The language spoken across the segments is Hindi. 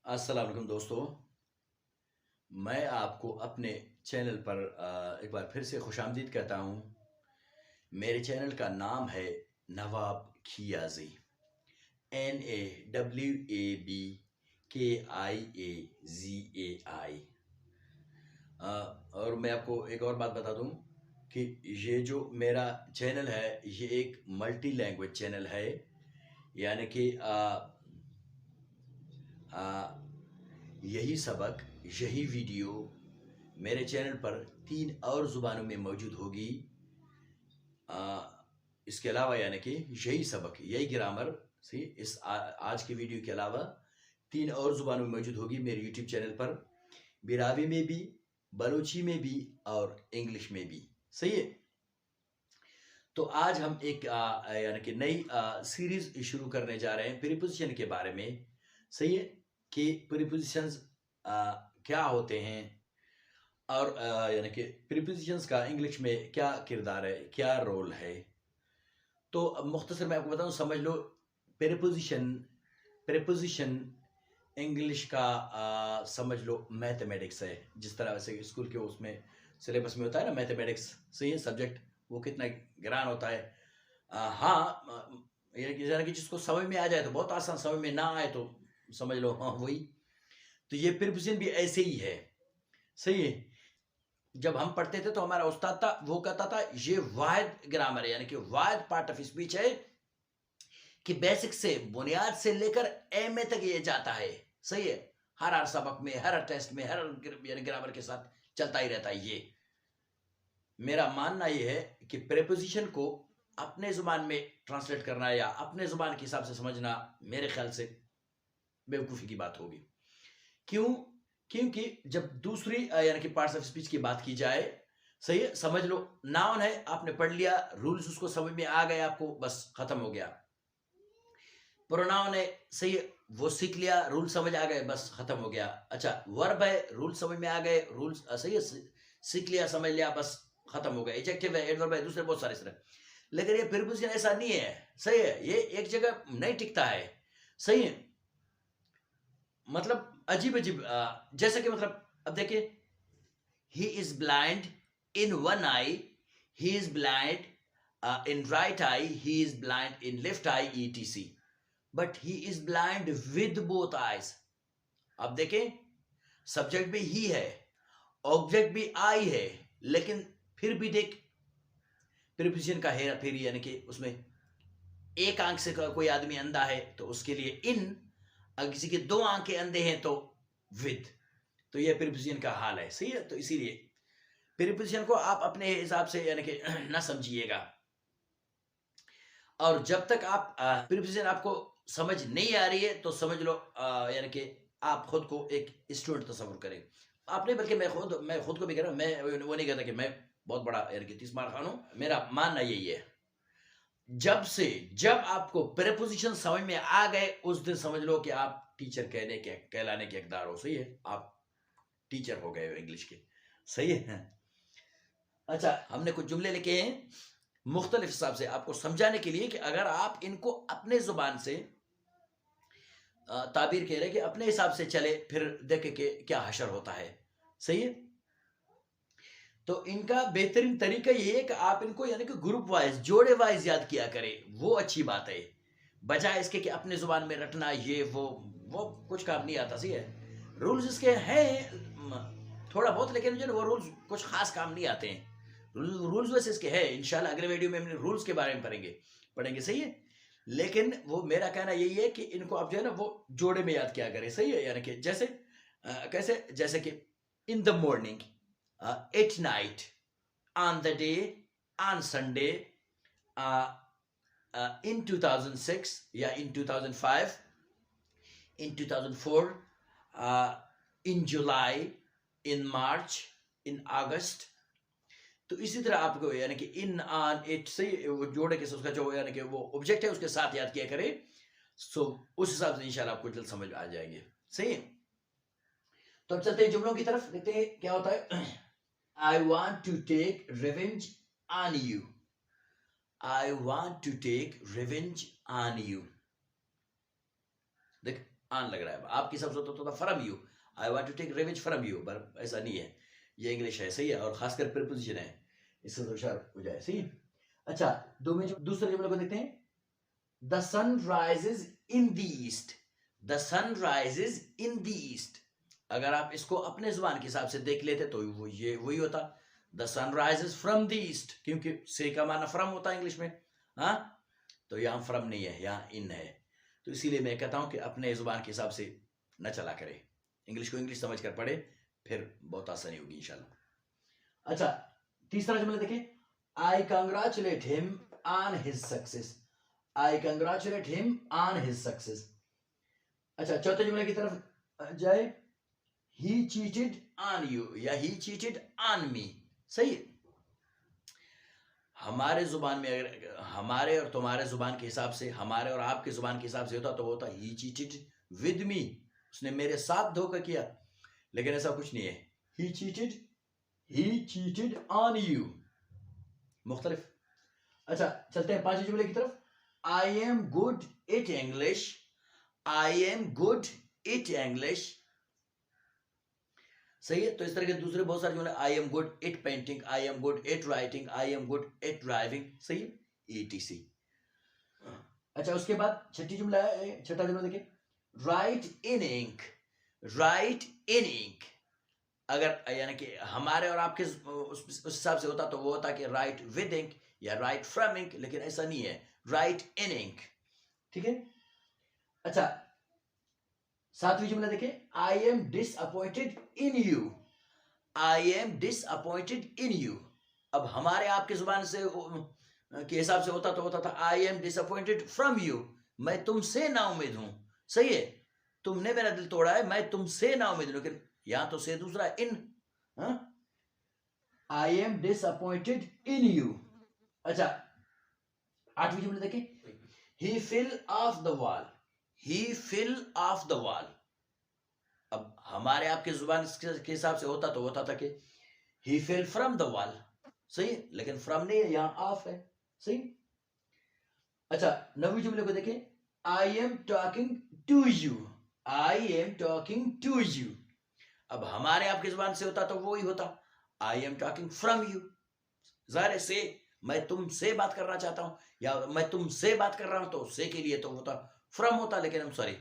अस्सलाम वालेकुम दोस्तों। मैं आपको अपने चैनल पर एक बार फिर से खुशामदीद कहता हूँ। मेरे चैनल का नाम है नवाब खियाजी, NAWABKIAZAI। और मैं आपको एक और बात बता दूँ कि ये जो मेरा चैनल है ये एक मल्टी लैंग्वेज चैनल है। यानी कि यही सबक, यही वीडियो मेरे चैनल पर 3 और ज़ुबानों में मौजूद होगी। इसके अलावा यानी कि यही सबक, यही ग्रामर सी इस आज की वीडियो के अलावा 3 और ज़ुबानों में मौजूद होगी मेरे यूट्यूब चैनल पर। बिरावी में भी, बलूची में भी और इंग्लिश में भी। सही है। तो आज हम एक यानी कि नई सीरीज शुरू करने जा रहे हैं प्रीपोजिशन के बारे में। सही है कि प्रीपोजिशंस क्या होते हैं और यानी कि प्रीपोजिशंस का इंग्लिश में क्या किरदार है, क्या रोल है। तो अब मुख्तसर मैं आपको बताऊं, समझ लो प्रीपोजिशन प्रीपोजिशन इंग्लिश का समझ लो मैथमेटिक्स है। जिस तरह से स्कूल के उसमें सिलेबस में होता है ना मैथमेटिक्स, सही है सब्जेक्ट, वो कितना ग्रान होता है। हाँ, यानी कि जिसको समझ में आ जाए तो बहुत आसान, समझ में ना आए तो समझ लो हाँ वही। तो ये प्रीपोजिशन भी ऐसे ही है। सही है। जब हम पढ़ते थे तो हमारा उस्ताद था, वो कहता था ये वाहिद ग्रामर है, यानी कि वाहिद पार्ट ऑफ स्पीच है कि बेसिक से, बुनियाद से लेकर एम ए तक ये जाता है। सही है। हर सबक में, हर टेस्ट में, हर यानी ग्रामर के साथ चलता ही रहता है। ये मेरा मानना ये है कि प्रेपोजिशन को अपने जुबान में ट्रांसलेट करना या अपने जुबान के हिसाब से समझना मेरे ख्याल से बेवकूफ़ी की बात होगी। क्यों? क्योंकि जब दूसरी यानी कि पार्ट्स ऑफ स्पीच की बात की जाए, सही है, समझ लो नाउन है, आपने पढ़ लिया, रूल्स उसको समझ में आ गए आपको, बस खत्म हो गया। प्रोनाउन है, सही है, वो सीख लिया, रूल समझ आ गए, बस खत्म हो गया। अच्छा, वर्ब है, रूल समझ में आ गए, रूल्स सही है, सीख लिया, समझ लिया, बस खत्म हो गया। एडजेक्टिव है, एडवर्ब है, दूसरे बहुत सारे तरह। लेकिन ये प्रीपोजिशन ऐसा नहीं है। सही है, ये एक जगह नहीं टिकता है। सही है, मतलब अजीब अजीब, जैसे कि मतलब अब देखिए, he is blind in one I, he is blind in right I, he is blind in left I, ETC, but he is blind with both eyes. अब देखें, सब्जेक्ट भी ही है, ऑब्जेक्ट भी आई है, लेकिन फिर भी देख प्रीपोजिशन का हेरा फेरी, यानी कि उसमें एक आंख से कोई आदमी अंधा है तो उसके लिए इन, अगर किसी के 2 आंखें अंधे हैं तो विद। तो यह प्रीपोजिशन का हाल है। सही है। तो इसीलिए प्रीपोजिशन को आप अपने हिसाब से यानी कि ना समझिएगा। और जब तक आप प्रीपोजिशन आपको समझ नहीं आ रही है तो समझ लो यानी कि आप खुद को एक स्टूडेंट तस्वुर करें। आप नहीं, बल्कि मैं खुद को भी कह रहा हूँ, मैं वो नहीं कहता कि मैं बहुत बड़ा यानी कि 30 मार खान हूँ। मेरा मानना यही है, जब आपको प्रेपोजिशन समझ में आ गए उस दिन समझ लो कि आप टीचर कहलाने के हकदार हो। सही है, आप टीचर हो गए हो इंग्लिश के। सही है। अच्छा, हमने कुछ जुमले लिखे हैं मुख्तलिफ हिसाब से आपको समझाने के लिए कि अगर आप इनको अपने जुबान से ताबीर कह रहे कि अपने हिसाब से चले, फिर देखे कि क्या हशर होता है। सही है। तो इनका बेहतरीन तरीका ये है कि आप इनको यानी कि ग्रुप वाइज, जोड़े वाइज याद किया करें, वो अच्छी बात है, बजाय इसके कि अपने जुबान में रटना ये वो कुछ काम नहीं आता। सही है। रूल्स इसके हैं थोड़ा बहुत, लेकिन जो वो रूल्स कुछ खास काम नहीं आते हैं। रूल्स वैसे इसके हैं, इंशाल्लाह अगले वीडियो में हम रूल्स के बारे में पढ़ेंगे। सही है। लेकिन वो मेरा कहना यही है कि इनको आप जो है ना वो जोड़े में याद किया करें। सही है। यानी कि जैसे कैसे, जैसे कि in the morning, at night, on the day, on Sunday, in 2006 या in 2005, in 2004, in July, in March, in August। तो इसी तरह आपको यानी कि इन, ऑन, इट से वो जोड़े के उसका जो यानी कि वो ऑब्जेक्ट है उसके साथ याद किया करें। सो उस हिसाब से इंशाल्लाह आपको जल्द समझ आ जाएंगे। सही है। तो अब चलते हैं जुमलों की तरफ, देखते हैं क्या होता है। I want to take revenge on you. I want to take revenge on you. देख, आन लग रहा है। आपके सबसे होता था from you, I want to take revenge from you, पर ऐसा नहीं है, ये इंग्लिश है, सही है, और खासकर प्रीपोजिशन है, इससे तो होशियार हो जाए, सही है। अच्छा, दूसरे जुमले को देखते हैं। The sun rises in the east, the sun rises in the east. अगर आप इसको अपने जुबान के हिसाब से देख लेते तो ये वही होता, the sun rises from the east, क्योंकि से का माना फ्रॉम होता है इंग्लिश में, हाँ, तो यहाँ फ्रॉम नहीं है, यहाँ इन है। तो इसीलिए मैं कहता हूं कि अपने जुबान के हिसाब से न चला करे, इंग्लिश को इंग्लिश समझ कर पढ़े, फिर बहुत आसानी होगी इंशाल्लाह। अच्छा, तीसरा जुमला देखें, आई congratulate him on his success, I congratulate him on his success. अच्छा, चौथे जुमले की तरफ जाए, ही चीटेड ऑन यू या ही चीटेड ऑन मी, सही है। हमारे जुबान में अगर हमारे और तुम्हारे जुबान के हिसाब से, हमारे और आपके जुबान के हिसाब से होता तो होता ही चीटेड विद मी, उसने मेरे साथ धोखा किया, लेकिन ऐसा कुछ नहीं है, ही चीटेड ऑन यू, मुख्तलिफ। अच्छा, चलते हैं पांचवें जुमले की तरफ, I am good it English, I am good it English, सही है। तो इस तरह के दूसरे बहुत सारे जुमले, I am good it painting, I am good it writing, I am good it driving, सही है, ETC। अच्छा, उसके बाद छठा जुमला देखिए, राइट इन इंक, राइट इन इंक। अगर यानी कि हमारे और आपके उस हिसाब से होता तो वो होता कि राइट विद इंक या राइट फ्रॉम इंक, लेकिन ऐसा नहीं है, राइट इन इंक, ठीक है। अच्छा, सातवीं जुमला देखें, I am disappointed in you, I am disappointed in you. अब हमारे आपके जुबान से के हिसाब से होता तो होता था, आई एम डिसअपॉइंटेड फ्रॉम यू, मैं तुमसे ना उम्मीद हूं, सही है, तुमने मेरा दिल तोड़ा है, मैं तुमसे ना उम्मीद हूं, लेकिन यहां तो से दूसरा in, I am disappointed in you. अच्छा, आठवीं जुमला देखें, he fell off the wall, he fell off the wall. अब हमारे आपके जुबान के हिसाब से होता तो होता था कि ही फेल फ्रॉम द वॉल, सही है, लेकिन फ्रॉम नहीं है, यहां ऑफ है, सही। अच्छा, नवीं जुमले को देखें, I am talking to you, I am talking to you. अब हमारे आपके जुबान से होता तो वो ही होता, आई एम टॉकिंग फ्रॉम यू, जाहिर से मैं तुमसे बात करना चाहता हूं, या मैं तुमसे बात कर रहा हूं, तो से के लिए तो होता फ्रॉम होता, लेकिन हम सॉरी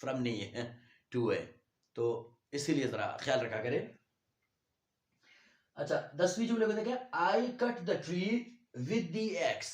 फ्रॉम नहीं है, टू है, तो इसीलिए जरा ख्याल रखा करें। अच्छा, 10वीं जुमले को देखें, I cut the tree with the x,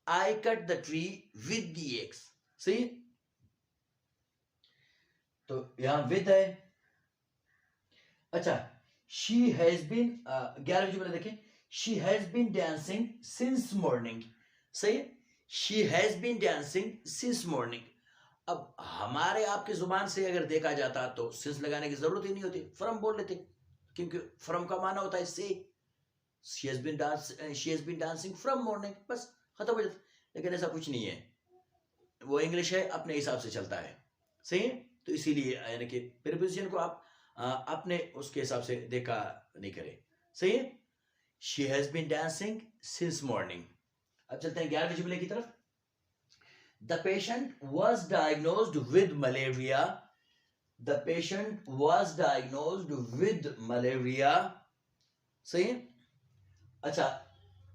I cut the tree with the x, सही, तो यहां विद है। अच्छा, शी हैज बीन, 11वीं जुमला देखें, she has been dancing since morning, सही, she has been dancing since morning. अब हमारे आपके जुबान से अगर देखा जाता तो सिंस लगाने की जरूरत ही नहीं होती, फ्रॉम बोल लेते, क्योंकि फ्रॉम का माना होता है से, she has been dancing from morning, बस खत्म हो जाता, लेकिन ऐसा कुछ नहीं है, वो इंग्लिश है, अपने हिसाब से चलता है, सही है। तो इसीलिए यानी कि प्रीपोजिशन को आप अपने उसके हिसाब से देखा नहीं करें, सही है। She has been dancing since morning. अब चलते हैं 11वें जुमले की तरफ, the patient was diagnosed with malaria, the patient was diagnosed with malaria, सही है। अच्छा,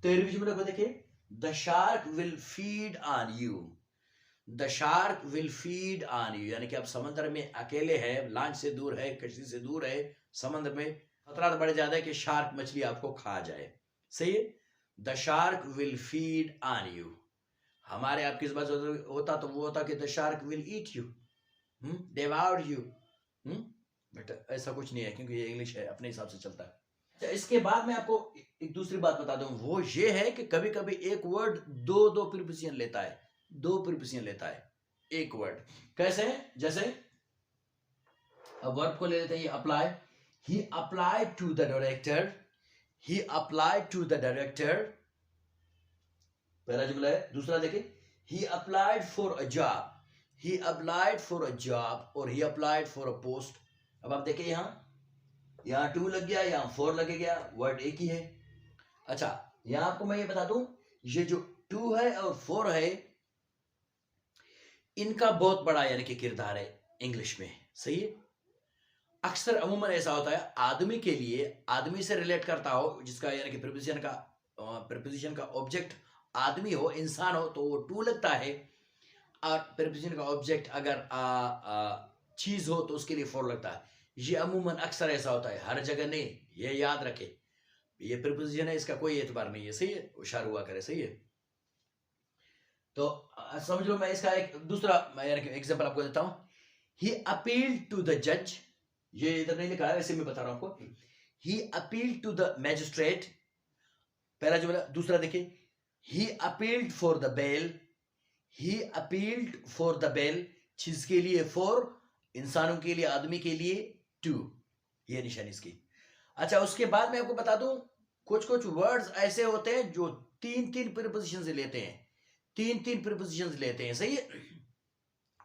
13वीं जुमले को देखिए, the shark will feed on you, the shark will feed on you, यानी कि आप समंदर में अकेले है, लॉन्च से दूर है, कश्ती से दूर है, समंदर में खतरा तो बड़े ज्यादा है कि शार्क मछली आपको खा जाए, सही है, the shark will feed on you। हमारे आपकी इस बात होता तो वो होता कि the shark will eat you, devour you, but ऐसा कुछ नहीं है, क्योंकि ये इंग्लिश है, अपने हिसाब से चलता है। अच्छा, इसके बाद मैं आपको एक दूसरी बात बता दूं, वो ये है कि कभी कभी एक वर्ड दो प्रीपोजिशन लेता है, दो प्रीपोजिशन लेता है एक वर्ड, कैसे, जैसे अब वर्ब को ले लेते हैं, apply, he applied to the director, he applied to the director, पहला जुमला है। दूसरा देखें, he applied for a job, he applied for a job और he applied for a post। अब आप देखें, यहां टू लग गया, यहां फोर लग गया, वर्ड एक ही है। अच्छा, यहां आपको मैं ये बता दूं, ये जो टू है और फोर है, इनका बहुत बड़ा यानी कि किरदार है इंग्लिश में, सही है। अक्सर अमूमन ऐसा होता है आदमी के लिए, आदमी से रिलेट करता हो जिसका यानी कि प्रीपोजिशन का ऑब्जेक्ट आदमी हो, इंसान हो, तो वो टू लगता है। और प्रीपोजिशन का ऑब्जेक्ट अगर चीज हो तो उसके लिए फोर लगता है। ये अमूमन अक्सर ऐसा होता है, हर जगह नहीं, ये याद रखे। ये प्रीपोजिशन है, इसका कोई एतबार नहीं है, सही है, होशियार हुआ करे, सही है। तो समझ लो, मैं इसका एक दूसरा यानी कि एग्जांपल आपको देता हूं। ही अपील्ड टू द जज, ये इधर नहीं लिखा है, वैसे मैं बता रहा हूं आपको। He appealed to the magistrate, पहला जुमला। दूसरा देखिए, he appealed for the bail, he appealed for the bail, चीज के लिए फोर, इंसानों के लिए, आदमी के लिए टू, ये निशानी इसकी। अच्छा, उसके बाद मैं आपको बता दूं, कुछ कुछ वर्ड्स ऐसे होते हैं जो तीन तीन प्रीपोजिशन से लेते हैं, तीन तीन प्रीपोजिशन लेते हैं, सही है।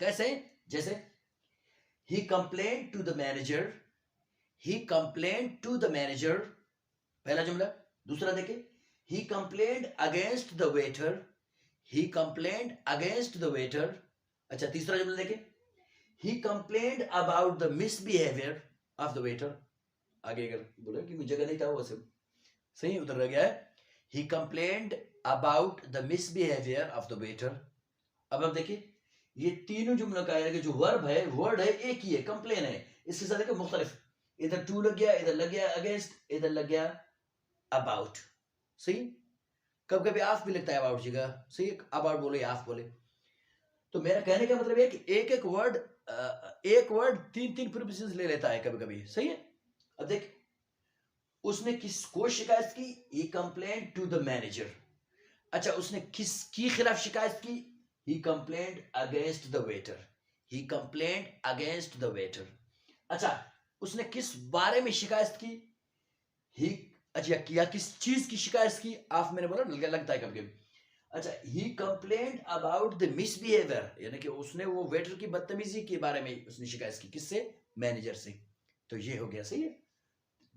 कैसे? जैसे he complained to the manager, he complained to the manager, पहला जुमला। दूसरा देखे, he complained against the waiter, he complained against the waiter। अच्छा, तीसरा जुमला देखे, he complained about the misbehavior of the waiter। आगे अगर बोले कि जगह नहीं था वो सब सही उधर रह गया है। he complained about the misbehavior of the waiter। अब देखिए, ये तीनों जुमलों का जो वर्ब है, वर्ड है एक ही है, कंप्लेन है, इसके साथ देखो मुख्तलिफ, इधर टू लग गया, इधर लग गया अगेंस्ट, इधर लग गया अबाउट, सही। कब कभी ऑफ भी लगता है अबाउट जगह, सही, अबाउट बोले ऑफ बोले। तो मेरा कहने का मतलब है कि एक वर्ड तीन तीन प्रीपोजिशंस ले लेता है कभी कभी, सही है। अब देख, उसने किसको शिकायत की, ही कंप्लेन टू द मैनेजर। अच्छा, उसने किसकी खिलाफ शिकायत की, he complained against the waiter, he complained against the waiter। अच्छा, उसने किस बारे में शिकायत की, ही, अच्छा, किया किस चीज की शिकायत की, आप मैंने बोला लगता है कभी कभी। अच्छा, he complained about the misbehavior, यानी कि उसने वो वेटर की बदतमीजी के बारे में उसने शिकायत की, किससे, मैनेजर से। तो ये हो गया, सही है,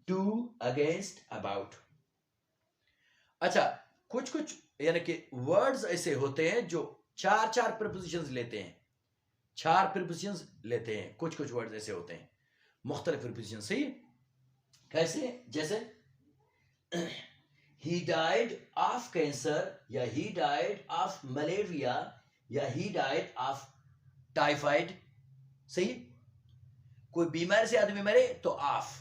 टू, अगेंस्ट, अबाउट। अच्छा, कुछ कुछ यानी कि वर्ड्स ऐसे होते हैं जो चार चार प्रीपोजिशंस लेते हैं, चार प्रीपोजिशंस लेते हैं, कुछ कुछ वर्ड्स ऐसे होते हैं मुख्तलिफ प्रीपोजिशन, सही। कैसे? जैसे he died of cancer, या he died of malaria, या he died of typhoid, सही। कोई बीमारी से आदमी मरे तो ऑफ।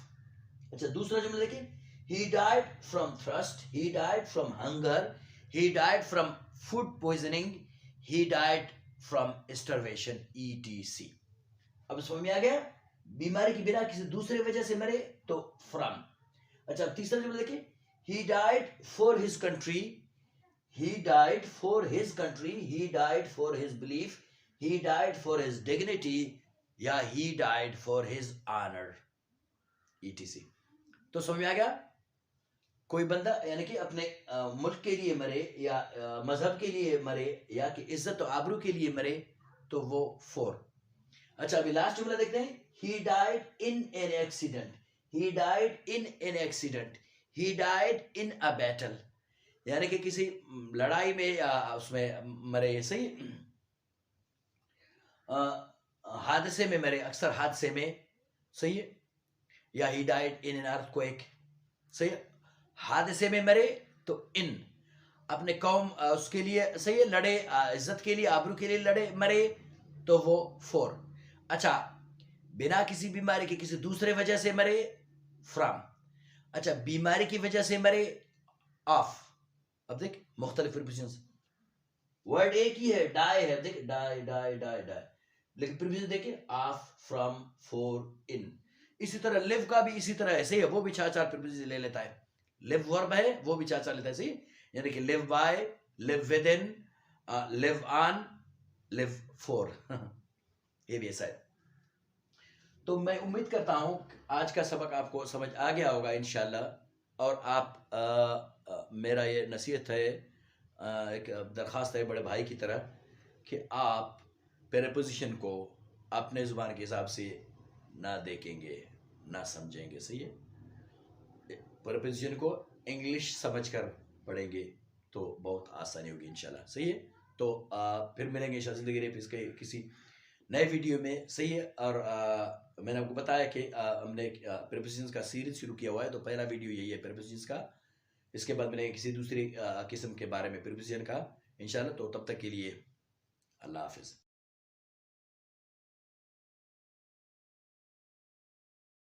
अच्छा, दूसरा जुमला देखिए, he died from thirst, he died from hunger, he died from food poisoning, he died from starvation, etc। अब समझ में आ गया, बीमारी की बिना किसी दूसरे वजह से मरे तो from। अच्छा, तीसरा जुमला देखिए, he died for his country, he died for his country, he died for his belief, he died for his dignity, या he died for his honor, etc। तो समझ में आ गया, कोई बंदा यानी कि अपने मुल्क के लिए मरे, या मजहब के लिए मरे, या कि इज्जत और आबरू के लिए मरे, तो वो फोर। अच्छा, अभी लास्ट जुमला देखते हैं, he died in an accident, he died in an accident, he died in a battle, यानी कि किसी लड़ाई में या उसमें मरे, सही, हादसे में मरे, अक्सर हादसे में, सही है। या he died in an earthquake, सही, हादसे में मरे तो इन, अपने कौम उसके लिए, सही है, लड़े, इज्जत के लिए, आबरू के लिए लड़े, मरे, तो वो फोर। अच्छा, बिना किसी बीमारी के किसी दूसरे वजह से मरे, फ्रॉम। अच्छा, बीमारी की वजह से मरे, ऑफ। अब देख मुख्तलिफ प्रीपोजिशंस, वर्ड एक ही है, डाई है, देख, डाई डाई डाई डाई, लेकिन प्रीपोजिशन देखिए, ऑफ, फ्रॉम, फॉर, इन। इसी तरह लिव का भी इसी तरह ऐसे है, वो भी चार चार प्रीपोजिशन ले लेता है। लिव वर्ब है, वो भी चार चार लेता है, सही, यानी कि live by, live with in, live on, live for, ये भी ऐसा है। तो मैं उम्मीद करता हूं आज का सबक आपको समझ आ गया होगा इंशाल्लाह। और आप मेरा ये नसीहत है, एक दरख्वास्त है बड़े भाई की तरह, कि आप प्रीपोजिशन को अपने ज़ुबान के हिसाब से ना देखेंगे, ना समझेंगे, सही है। प्रीपोजिशन को इंग्लिश समझकर पढ़ेंगे तो बहुत आसानी होगी इंशाल्लाह, सही है। तो फिर मिलेंगे इंशाल्लाह ज़िंदगी रे किसी नए वीडियो में, सही है। और मैंने आपको बताया कि हमने प्रीपोजिशंस का सीरीज शुरू किया हुआ है, तो पहला वीडियो यही है प्रीपोजिशंस का। इसके बाद मैंने किसी दूसरी किस्म के बारे में प्रीपोजिशन का इंशाल्लाह। तो तब तक के लिए अल्लाह हाफिज़।